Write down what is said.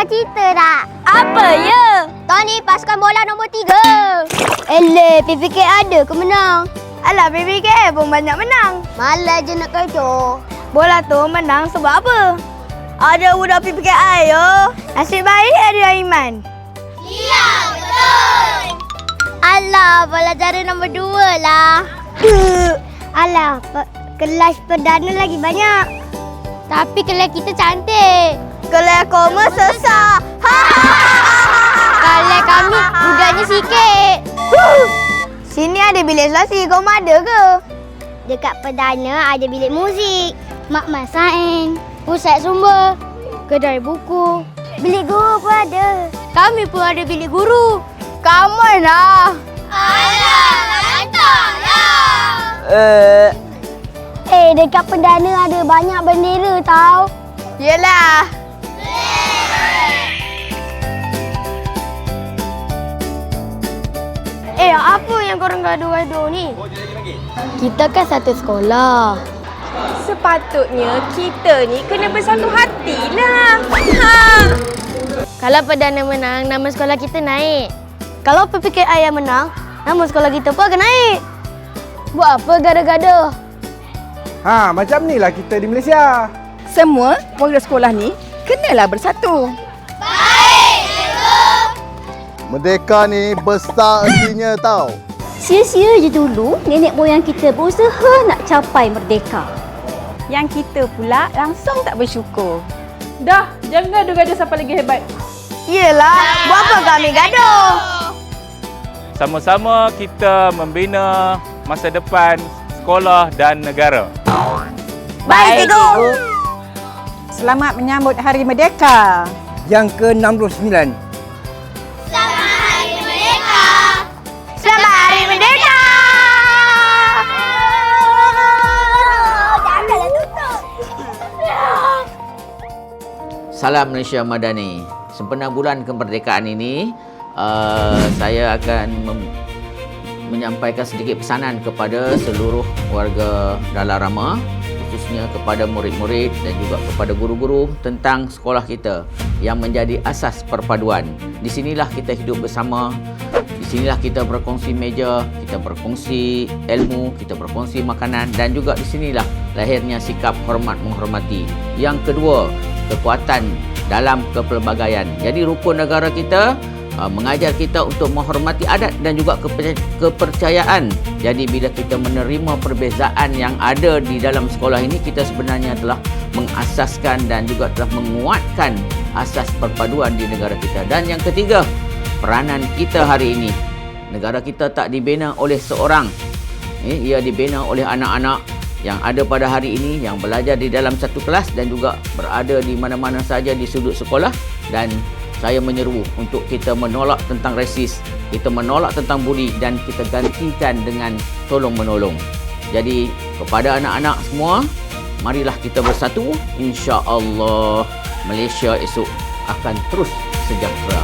cita tak? Apa ya? Tony pasukan bola nombor 3. PPK ada ke menang? Alah, PPK pun banyak menang. Malas je nak kecoh. Bola tu menang sebab apa? Ada budak PPKI yo. Nasib baik ada Aiman. Ya, betul. Alah, pelajaran nombor 2 lah. Alah, kelas perdana lagi banyak. Tapi kelas kita cantik. Kelas koma sesak. Kelas kami budaknya sikit. Sini ada bilik selasi, kau ada ke? Dekat perdana ada bilik muzik, makmal sains, pusat sumber, kedai buku, bilik guru pun ada. Kami pun ada bilik guru. Come on lah. Alah, lantaklah. Dekat perdana ada banyak bendera tau. Yelah. Apa yang korang gaduh-gaduh ni? Kita kan satu sekolah. Sepatutnya kita ni kena bersatu hatilah. Kalau perdana menang, nama sekolah kita naik. Kalau PPKI yang menang, nama sekolah kita pun akan naik. Buat apa gaduh-gaduh? Macam ni lah kita di Malaysia. Semua warga sekolah ni kenalah bersatu. Merdeka ni besar artinya tau. Sia-sia je dulu nenek moyang kita berusaha nak capai merdeka. Yang kita pula langsung tak bersyukur. Dah, jangan gaduh-gaduh siapa lagi hebat. Yelah, buat apa kami gaduh? Sama-sama kita membina masa depan sekolah dan negara. Baik, cikgu. Selamat menyambut Hari Merdeka. Yang ke-69. Selamat Hari Merdeka! Janganlah tutup. Salam Malaysia Madani. Sempena bulan kemerdekaan ini, saya akan menyampaikan sedikit pesanan kepada seluruh warga Dalarama, khususnya kepada murid-murid dan juga kepada guru-guru tentang sekolah kita yang menjadi asas perpaduan. Di sinilah kita hidup bersama. Di sinilah kita berkongsi meja, kita berkongsi ilmu, kita berkongsi makanan dan juga di sinilah lahirnya sikap hormat menghormati. Yang kedua, kekuatan dalam kepelbagaian. Jadi rukun negara kita mengajar kita untuk menghormati adat dan juga kepercayaan. Jadi bila kita menerima perbezaan yang ada di dalam sekolah ini, kita sebenarnya telah mengasaskan dan juga telah menguatkan asas perpaduan di negara kita. Dan yang ketiga, peranan kita hari ini. Negara kita tak dibina oleh seorang. Ia dibina oleh anak-anak yang ada pada hari ini, yang belajar di dalam satu kelas dan juga berada di mana-mana saja di sudut sekolah. Dan saya menyeru untuk kita menolak tentang resis, kita menolak tentang buli dan kita gantikan dengan tolong-menolong. Jadi kepada anak-anak semua, marilah kita bersatu. Insya-Allah Malaysia esok akan terus sejahtera.